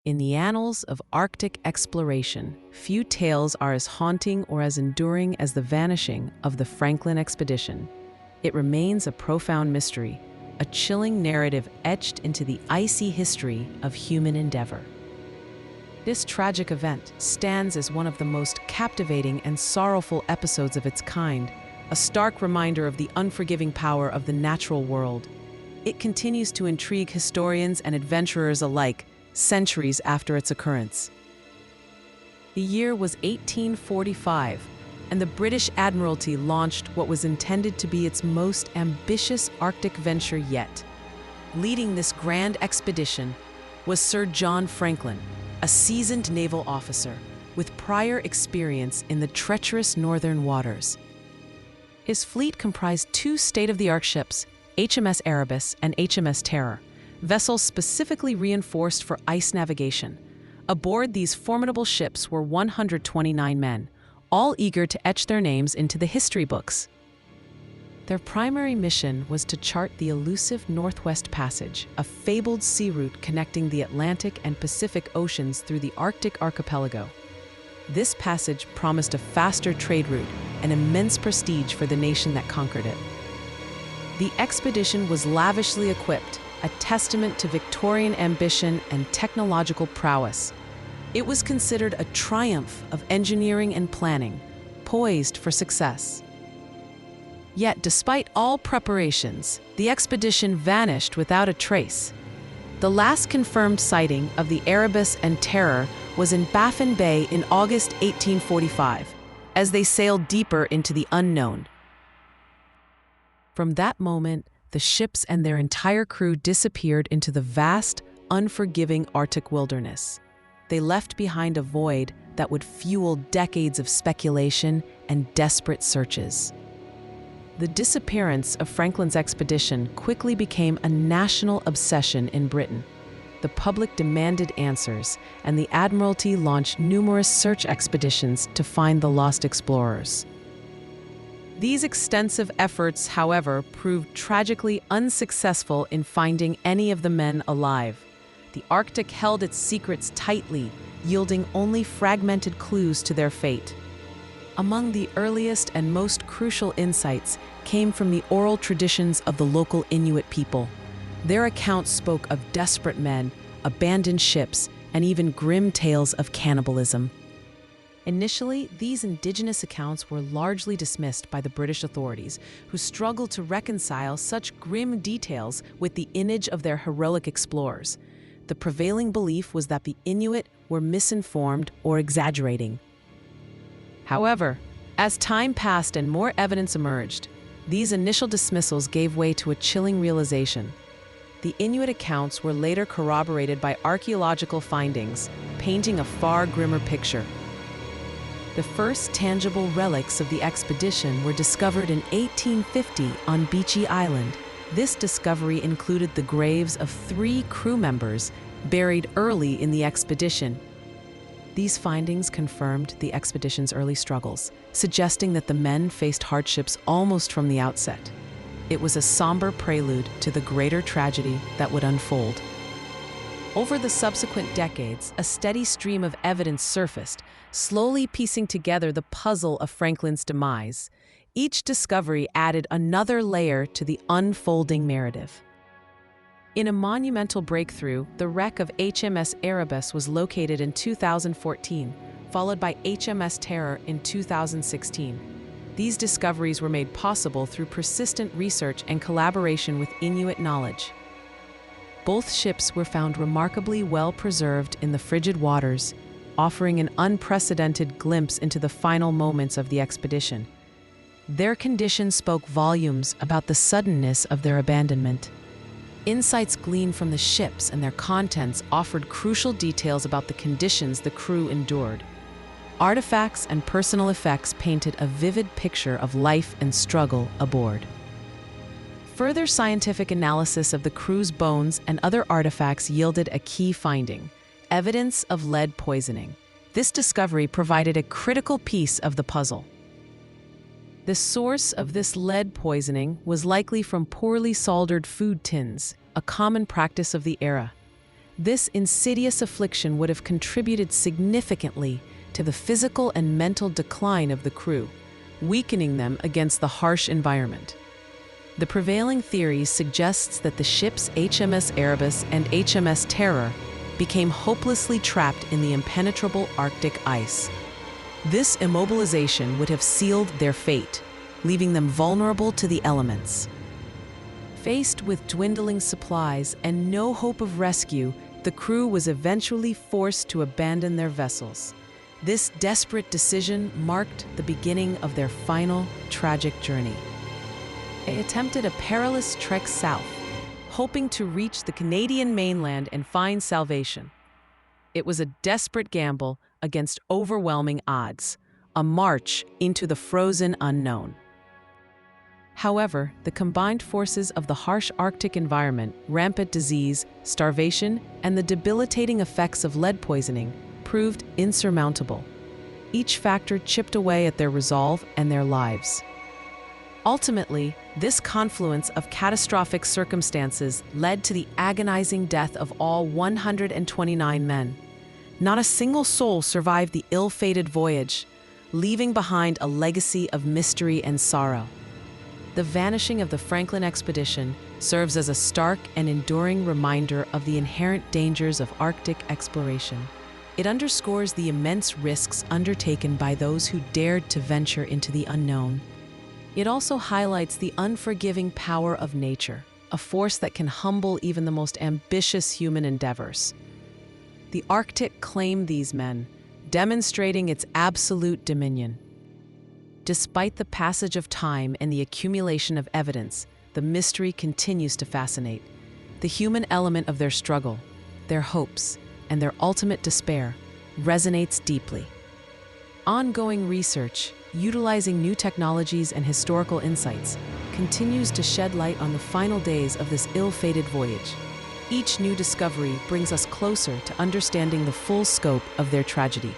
In the annals of Arctic exploration, few tales are as haunting or as enduring as the vanishing of the Franklin expedition. It remains a profound mystery, a chilling narrative etched into the icy history of human endeavor. This tragic event stands as one of the most captivating and sorrowful episodes of its kind, a stark reminder of the unforgiving power of the natural world. It continues to intrigue historians and adventurers alike, centuries after its occurrence. The year was 1845, and the British Admiralty launched what was intended to be its most ambitious Arctic venture yet. Leading this grand expedition was Sir John Franklin, a seasoned naval officer with prior experience in the treacherous northern waters. His fleet comprised two state-of-the-art ships, HMS Erebus and HMS Terror, vessels specifically reinforced for ice navigation. Aboard these formidable ships were 129 men, all eager to etch their names into the history books. Their primary mission was to chart the elusive Northwest Passage, a fabled sea route connecting the Atlantic and Pacific Oceans through the Arctic archipelago. This passage promised a faster trade route and immense prestige for the nation that conquered it. The expedition was lavishly equipped, a testament to Victorian ambition and technological prowess. It was considered a triumph of engineering and planning, poised for success. Yet, despite all preparations, the expedition vanished without a trace. The last confirmed sighting of the Erebus and Terror was in Baffin Bay in August 1845, as they sailed deeper into the unknown. From that moment, the ships and their entire crew disappeared into the vast, unforgiving Arctic wilderness. They left behind a void that would fuel decades of speculation and desperate searches. The disappearance of Franklin's expedition quickly became a national obsession in Britain. The public demanded answers, and the Admiralty launched numerous search expeditions to find the lost explorers. These extensive efforts, however, proved tragically unsuccessful in finding any of the men alive. The Arctic held its secrets tightly, yielding only fragmented clues to their fate. Among the earliest and most crucial insights came from the oral traditions of the local Inuit people. Their accounts spoke of desperate men, abandoned ships, and even grim tales of cannibalism. Initially, these indigenous accounts were largely dismissed by the British authorities, who struggled to reconcile such grim details with the image of their heroic explorers. The prevailing belief was that the Inuit were misinformed or exaggerating. However, as time passed and more evidence emerged, these initial dismissals gave way to a chilling realization. The Inuit accounts were later corroborated by archaeological findings, painting a far grimmer picture. The first tangible relics of the expedition were discovered in 1850 on Beechey Island. This discovery included the graves of 3 crew members buried early in the expedition. These findings confirmed the expedition's early struggles, suggesting that the men faced hardships almost from the outset. It was a somber prelude to the greater tragedy that would unfold. Over the subsequent decades, a steady stream of evidence surfaced, slowly piecing together the puzzle of Franklin's demise. Each discovery added another layer to the unfolding narrative. In a monumental breakthrough, the wreck of HMS Erebus was located in 2014, followed by HMS Terror in 2016. These discoveries were made possible through persistent research and collaboration with Inuit knowledge. Both ships were found remarkably well preserved in the frigid waters, offering an unprecedented glimpse into the final moments of the expedition. Their condition spoke volumes about the suddenness of their abandonment. Insights gleaned from the ships and their contents offered crucial details about the conditions the crew endured. Artifacts and personal effects painted a vivid picture of life and struggle aboard. Further scientific analysis of the crew's bones and other artifacts yielded a key finding: evidence of lead poisoning. This discovery provided a critical piece of the puzzle. The source of this lead poisoning was likely from poorly soldered food tins, a common practice of the era. This insidious affliction would have contributed significantly to the physical and mental decline of the crew, weakening them against the harsh environment. The prevailing theory suggests that the ships HMS Erebus and HMS Terror became hopelessly trapped in the impenetrable Arctic ice. This immobilization would have sealed their fate, leaving them vulnerable to the elements. Faced with dwindling supplies and no hope of rescue, the crew was eventually forced to abandon their vessels. This desperate decision marked the beginning of their final, tragic journey. They attempted a perilous trek south, hoping to reach the Canadian mainland and find salvation. It was a desperate gamble against overwhelming odds, a march into the frozen unknown. However, the combined forces of the harsh Arctic environment, rampant disease, starvation, and the debilitating effects of lead poisoning proved insurmountable. Each factor chipped away at their resolve and their lives. Ultimately, this confluence of catastrophic circumstances led to the agonizing death of all 129 men. Not a single soul survived the ill-fated voyage, leaving behind a legacy of mystery and sorrow. The vanishing of the Franklin expedition serves as a stark and enduring reminder of the inherent dangers of Arctic exploration. It underscores the immense risks undertaken by those who dared to venture into the unknown. It also highlights the unforgiving power of nature, a force that can humble even the most ambitious human endeavors. The Arctic claimed these men, demonstrating its absolute dominion. Despite the passage of time and the accumulation of evidence, the mystery continues to fascinate. The human element of their struggle, their hopes, and their ultimate despair resonates deeply. Ongoing research, utilizing new technologies and historical insights, continues to shed light on the final days of this ill-fated voyage. Each new discovery brings us closer to understanding the full scope of their tragedy.